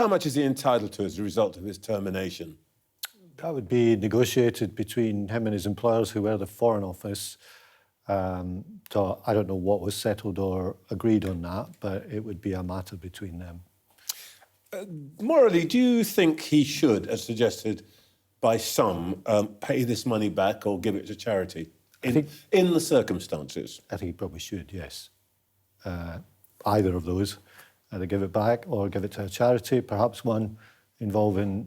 How much is he entitled to as a result of his termination? That would be negotiated between him and his employers, who were the Foreign Office. So I don't know what was settled or agreed on that, but it would be a matter between them. Morally, do you think he should, as suggested by some, pay this money back or give it to charity in the circumstances? I think he probably should, yes. Either of those. Either give it back or give it to a charity, perhaps one involving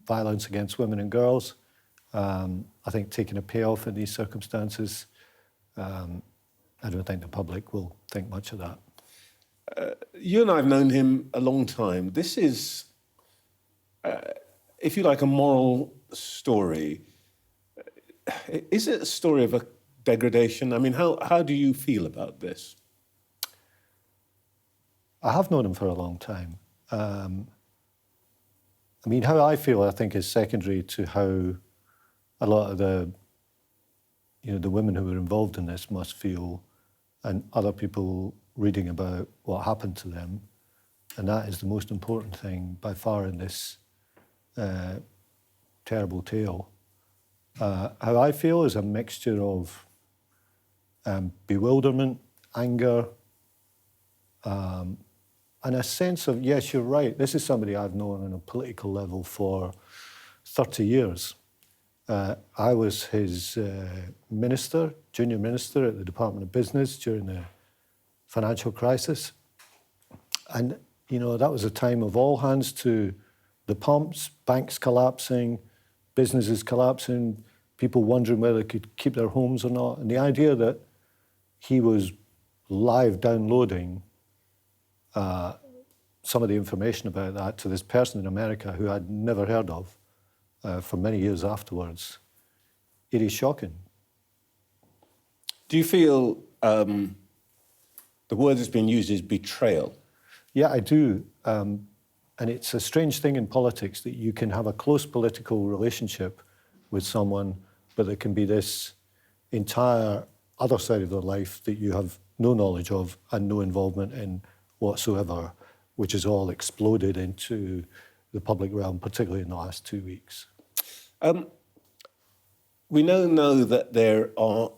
violence against women and girls. I think taking a payoff in these circumstances, I don't think the public will think much of that. You and I have known him a long time. This is, if you like, a moral story. Is it a story of a degradation? I mean, how do you feel about this? I have known him for a long time. I mean, how I feel, I think, is secondary to how a lot of the women who were involved in this must feel, and other people reading about what happened to them. And that is the most important thing by far in this terrible tale. How I feel is a mixture of bewilderment, anger, and a sense of, yes, you're right, this is somebody I've known on a political level for 30 years. I was his minister, junior minister at the Department of Business during the financial crisis. And, that was a time of all hands to the pumps, banks collapsing, businesses collapsing, people wondering whether they could keep their homes or not. And the idea that he was live downloading some of the information about that to this person in America who I'd never heard of for many years afterwards, it is shocking. Do you feel the word that's been used is betrayal? Yeah, I do. And it's a strange thing in politics that you can have a close political relationship with someone, but there can be this entire other side of their life that you have no knowledge of and no involvement in whatsoever, which has all exploded into the public realm, particularly in the last 2 weeks. We know that there are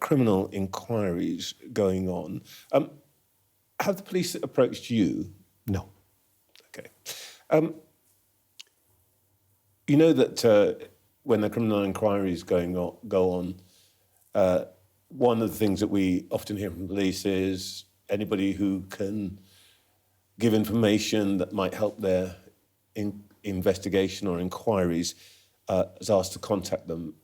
criminal inquiries going on. Have the police approached you? No. Okay. You know that when the criminal inquiries go on, one of the things that we often hear from police is anybody who can give information that might help their investigation or inquiries is asked to contact them.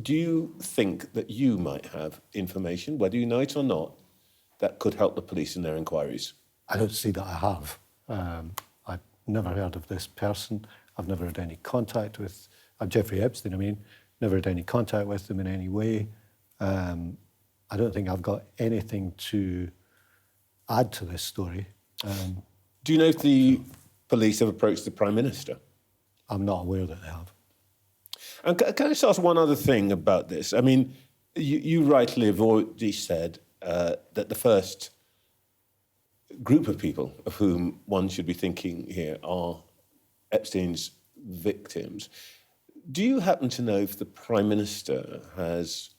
Do you think that you might have information, whether you know it or not, that could help the police in their inquiries? I don't see that I have. I've never heard of this person. I've never had any contact with Jeffrey Epstein, never had any contact with him in any way. I don't think I've got anything to add to this story. Do you know if the police have approached the Prime Minister? I'm not aware that they have. And can I just ask one other thing about this? I mean, you rightly have already said that the first group of people of whom one should be thinking here are Epstein's victims. Do you happen to know if the Prime Minister has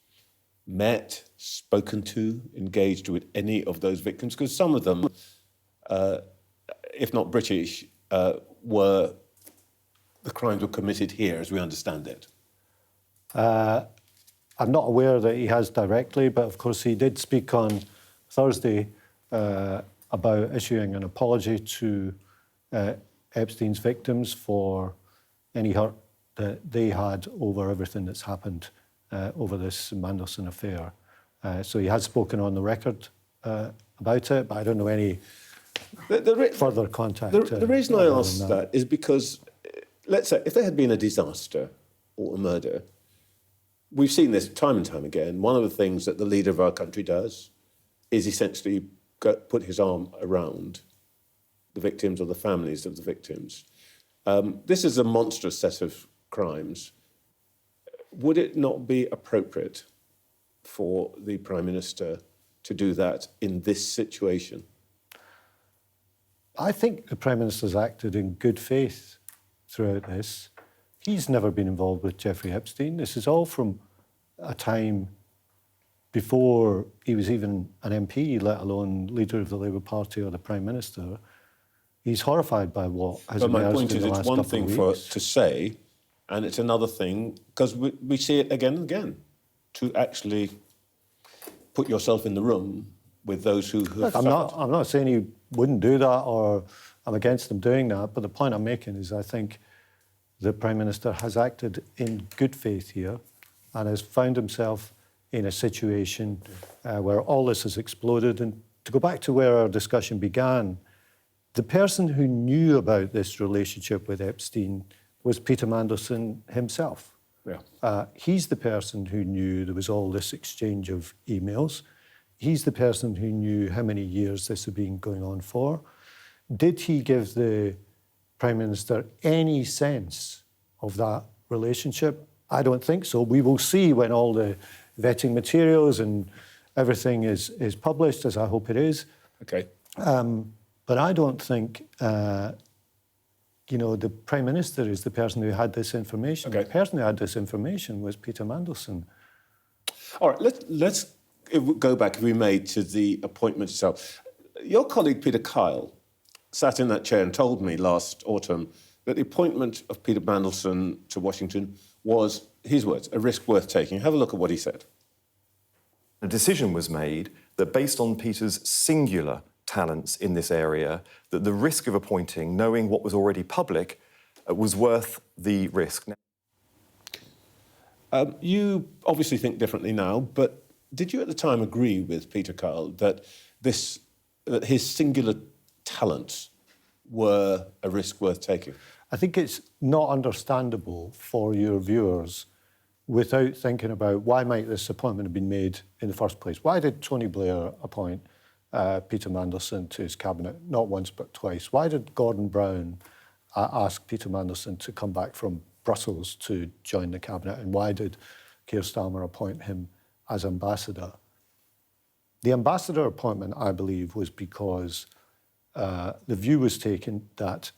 met, spoken to, engaged with any of those victims? Because some of them, if not British, the crimes were committed here, as we understand it. I'm not aware that he has directly, but of course he did speak on Thursday about issuing an apology to Epstein's victims for any hurt that they had over everything that's happened over this Mandelson affair. So he has spoken on the record about it, but I don't know any further contact. The reason I ask that is because, let's say, if there had been a disaster or a murder, we've seen this time and time again. One of the things that the leader of our country does is essentially put his arm around the victims or the families of the victims. This is a monstrous set of crimes. Would it not be appropriate for the Prime Minister to do that in this situation? I think the Prime Minister's acted in good faith throughout this. He's never been involved with Jeffrey Epstein. This is all from a time before he was even an MP, let alone leader of the Labour Party or the Prime Minister. He's horrified by what has But my emerged point in is, the it's last one couple thing of for weeks. to say, and it's another thing, because we see it again and again, to actually put yourself in the room with those who have Look, suffered. I'm not saying he wouldn't do that or I'm against him doing that, but the point I'm making is I think the Prime Minister has acted in good faith here and has found himself in a situation where all this has exploded. And to go back to where our discussion began, the person who knew about this relationship with Epstein was Peter Mandelson himself. Yeah. He's the person who knew there was all this exchange of emails. He's the person who knew how many years this had been going on for. Did he give the Prime Minister any sense of that relationship? I don't think so. We will see when all the vetting materials and everything is published, as I hope it is. Okay. But I don't think, the Prime Minister is the person who had this information. Okay. The person who had this information was Peter Mandelson. All right, let's go back, if we may, to the appointment itself. Your colleague, Peter Kyle, sat in that chair and told me last autumn that the appointment of Peter Mandelson to Washington was, his words, a risk worth taking. Have a look at what he said. A decision was made that based on Peter's singular talents in this area, that the risk of appointing, knowing what was already public, was worth the risk. You obviously think differently now, but did you at the time agree with Peter Kyle that his singular talents were a risk worth taking? I think it's not understandable for your viewers without thinking about why might this appointment have been made in the first place. Why did Tony Blair appoint Peter Mandelson to his cabinet, not once but twice? Why did Gordon Brown ask Peter Mandelson to come back from Brussels to join the cabinet? And why did Keir Starmer appoint him as ambassador? The ambassador appointment, I believe, was because the view was taken that,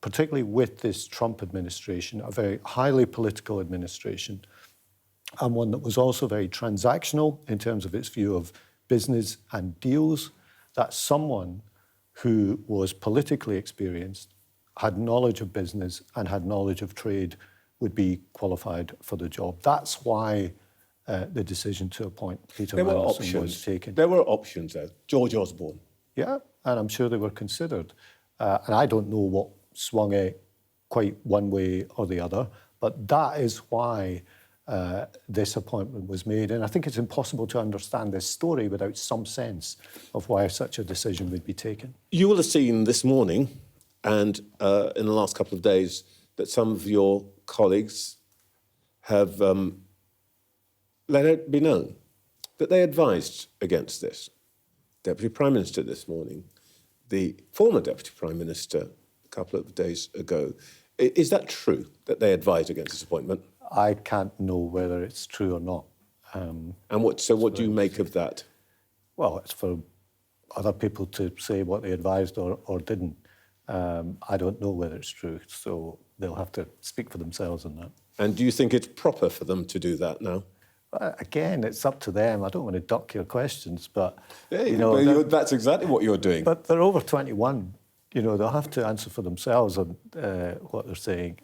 particularly with this Trump administration, a very highly political administration, and one that was also very transactional in terms of its view of business and deals, that someone who was politically experienced, had knowledge of business and had knowledge of trade would be qualified for the job. That's why the decision to appoint Peter Mandelson was taken. There were options there. George Osborne. Yeah, and I'm sure they were considered. And I don't know what swung it quite one way or the other, but that is why this appointment was made. And I think it's impossible to understand this story without some sense of why such a decision would be taken. You will have seen this morning and in the last couple of days that some of your colleagues have let it be known that they advised against this. Deputy Prime Minister this morning, the former Deputy Prime Minister a couple of days ago. Is that true, that they advised against this appointment? I can't know whether it's true or not. And what do you make of that? Well, it's for other people to say what they advised or didn't. I don't know whether it's true, so they'll have to speak for themselves on that. And do you think it's proper for them to do that now? Again, it's up to them. I don't want to duck your questions, but that's exactly what you're doing. But they're over 21. They'll have to answer for themselves on what they're saying.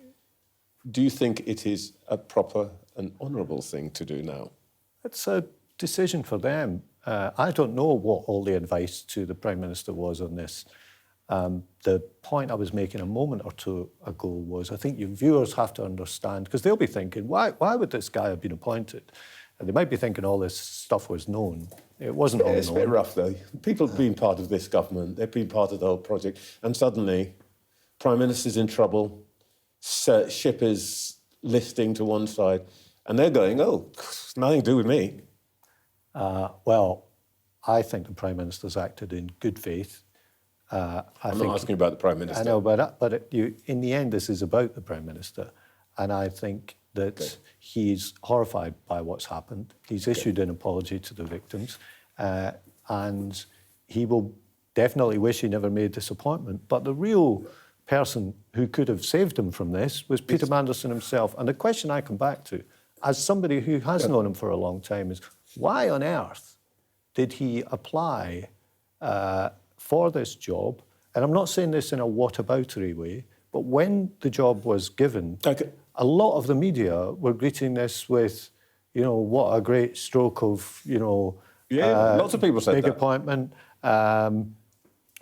Do you think it is a proper and honourable thing to do now? It's a decision for them. I don't know what all the advice to the Prime Minister was on this. The point I was making a moment or two ago was I think your viewers have to understand, because they'll be thinking, why would this guy have been appointed? And they might be thinking all this stuff was known. It wasn't all known. It's a bit rough, though. People have been part of this government. They've been part of the whole project. And suddenly, Prime Minister's in trouble, ship is listing to one side, and they're going, oh, it's nothing to do with me. Well, I think the Prime Minister's acted in good faith. I'm not asking about the Prime Minister. I know, but in the end, this is about the Prime Minister. And I think that he's horrified by what's happened. He's issued an apology to the victims. And he will definitely wish he never made this appointment. But the real person who could have saved him from this was Peter Mandelson himself. And the question I come back to, as somebody who has known him for a long time, is why on earth did he apply for this job? And I'm not saying this in a whataboutery way, but when the job was given, a lot of the media were greeting this with, you know, what a great stroke of, you know, lots of people said big that. appointment.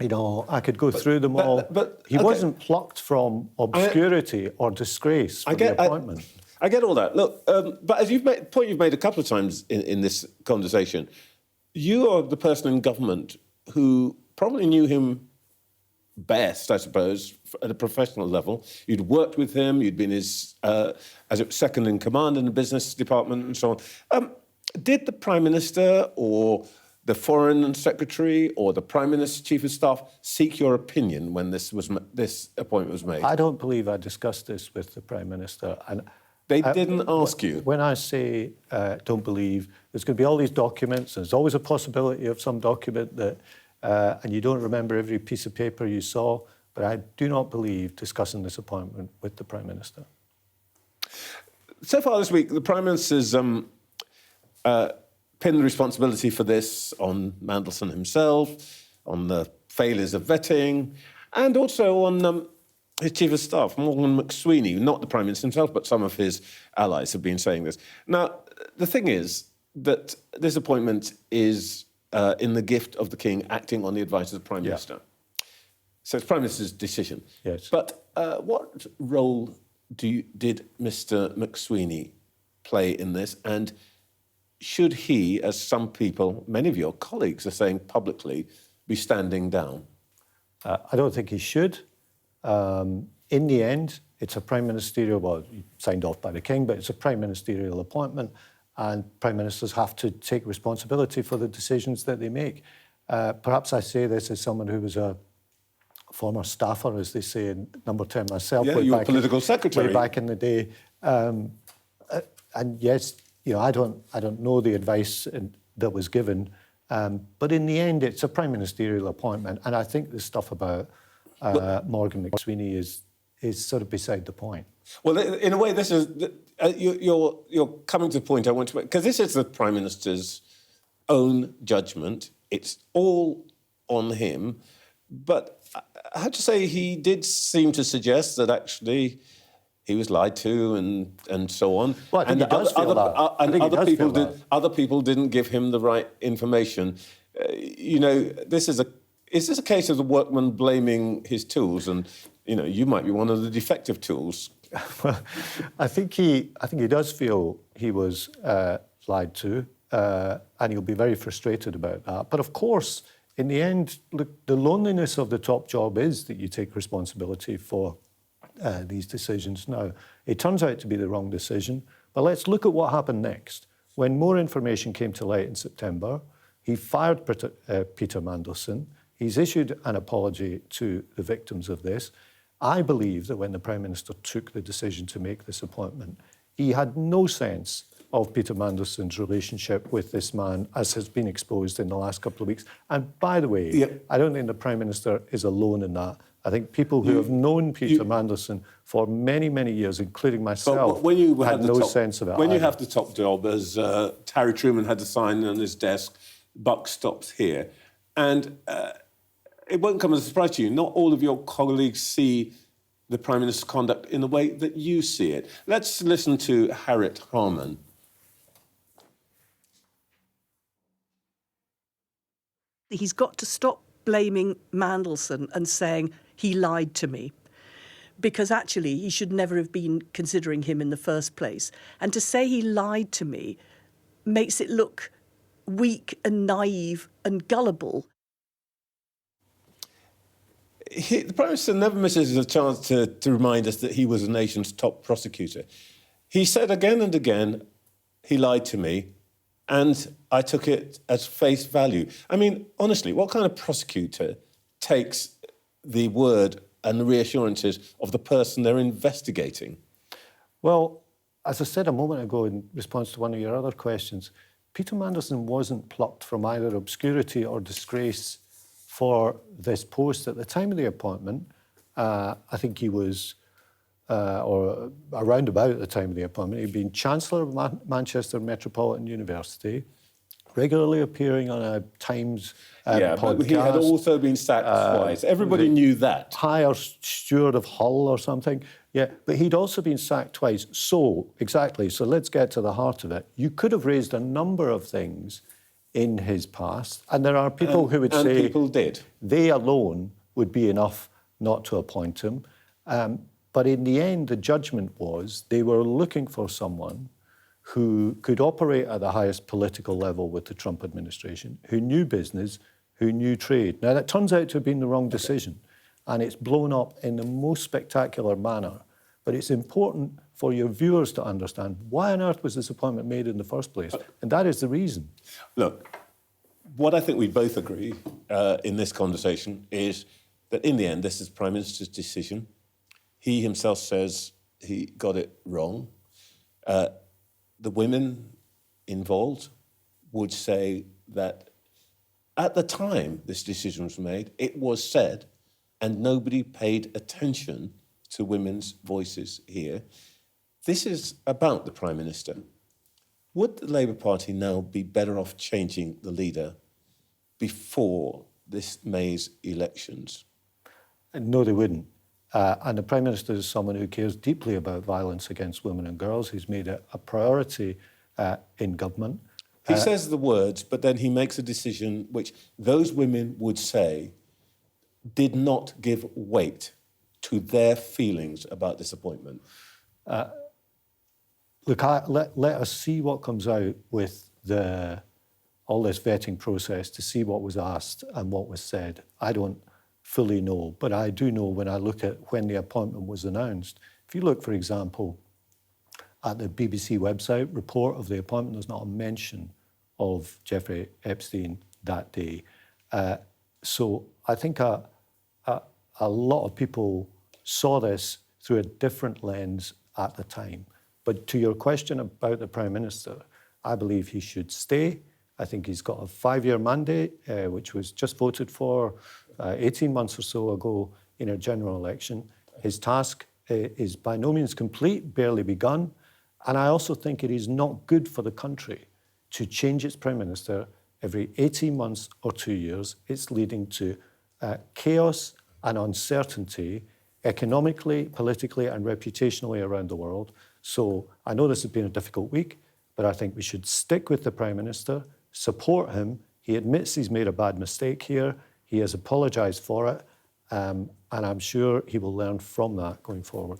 You know, I could go through them all. But he wasn't plucked from obscurity or disgrace for the appointment. I get all that. Look, but as you've made a couple of times in this conversation, you are the person in government who probably knew him best, I suppose, at a professional level. You'd worked with him, you'd been his second in command in the business department and so on. Did the Prime Minister or the Foreign Secretary or the Prime Minister's Chief of Staff seek your opinion when this appointment was made? I don't believe I discussed this with the Prime Minister. And they didn't ask you? When I say don't believe, there's going to be all these documents, and there's always a possibility of some document that, and you don't remember every piece of paper you saw, but I do not believe discussing this appointment with the Prime Minister. So far this week, the Prime Minister's pinned the responsibility for this on Mandelson himself, on the failures of vetting, and also on his Chief of Staff, Morgan McSweeney, not the Prime Minister himself, but some of his allies have been saying this. Now, the thing is that this appointment is in the gift of the King acting on the advice of the Prime Minister. So it's Prime Minister's decision. Yes. But what role did Mr McSweeney play in this? And should he, as some people, many of your colleagues are saying publicly, be standing down? I don't think he should. In the end, it's a prime ministerial, well, signed off by the King, but it's a prime ministerial appointment, and prime ministers have to take responsibility for the decisions that they make. Perhaps I say this as someone who was a former staffer, as they say in number 10 myself. Yeah, you were political secretary. Way back in the day. And yes, you know, I don't know the advice that was given, but in the end, it's a prime ministerial appointment, and I think the stuff about Morgan McSweeney is sort of beside the point. Well, in a way, this is you're coming to the point I want to make, because this is the Prime Minister's own judgment. It's all on him, but I have to say he did seem to suggest that actually he was lied to and so on. Well, I think he does feel that. And other people didn't give him the right information. You know, is this a case of the workman blaming his tools? And you know, you might be one of the defective tools. Well, I think he does feel he was lied to, and he'll be very frustrated about that. But of course, in the end, look, the loneliness of the top job is that you take responsibility for these decisions. Now, it turns out to be the wrong decision, but let's look at what happened next. When more information came to light in September, he fired Peter Mandelson. He's issued an apology to the victims of this. I believe that when the Prime Minister took the decision to make this appointment, he had no sense of Peter Mandelson's relationship with this man, as has been exposed in the last couple of weeks. And by the way, I don't think the Prime Minister is alone in that. I think people who have known Peter Mandelson for many, many years, including myself, had no sense of it. When you have the top job, as Harry Truman had the sign on his desk, buck stops here. And it won't come as a surprise to you. Not all of your colleagues see the Prime Minister's conduct in the way that you see it. Let's listen to Harriet Harman. He's got to stop blaming Mandelson and saying he lied to me, because actually he should never have been considering him in the first place. And to say he lied to me makes it look weak and naive and gullible. The Prime Minister never misses a chance to remind us that he was the nation's top prosecutor. He said again and again, he lied to me, and I took it as face value. I mean, honestly, what kind of prosecutor takes the word and the reassurances of the person they're investigating? Well, as I said a moment ago in response to one of your other questions, Peter Mandelson wasn't plucked from either obscurity or disgrace for this post at the time of the appointment. I think he was, or around about the time of the appointment, he'd been Chancellor of Manchester Metropolitan University, regularly appearing on a Times podcast. But he had also been sacked twice. Everybody knew that. Higher Steward of Hull or something. Yeah, but he'd also been sacked twice. So, exactly, so let's get to the heart of it. You could have raised a number of things in his past, and there are people who would say people did. They alone would be enough not to appoint him. But in the end, the judgment was they were looking for someone who could operate at the highest political level with the Trump administration, who knew business, who knew trade. Now, that turns out to have been the wrong decision, and it's blown up in the most spectacular manner. But it's important for your viewers to understand why on earth was this appointment made in the first place? And that is the reason. Look, what I think we both agree in this conversation is that in the end, this is the Prime Minister's decision. He himself says he got it wrong. The women involved would say that at the time this decision was made, it was said, and nobody paid attention to women's voices here. This is about the Prime Minister. Would the Labour Party now be better off changing the leader before this May's elections? No, they wouldn't. And the Prime Minister is someone who cares deeply about violence against women and girls. He's made it a priority in government. He says the words, but then he makes a decision which those women would say did not give weight to their feelings about this appointment. Look, let us see what comes out with all this vetting process to see what was asked and what was said. I don't fully know, but I do know when I look at when the appointment was announced. If you look, for example, at the BBC website report of the appointment, there's not a mention of Jeffrey Epstein that day. So I think a lot of people saw this through a different lens at the time. But to your question about the Prime Minister, I believe he should stay. I think he's got a 5-year mandate, which was just voted for 18 months or so ago in a general election. His task is by no means complete, barely begun. And I also think it is not good for the country to change its Prime Minister every 18 months or 2 years. It's leading to chaos and uncertainty economically, politically, and reputationally around the world. So I know this has been a difficult week, but I think we should stick with the Prime Minister, support him. He admits he's made a bad mistake here. He has apologised for it, and I'm sure he will learn from that going forward.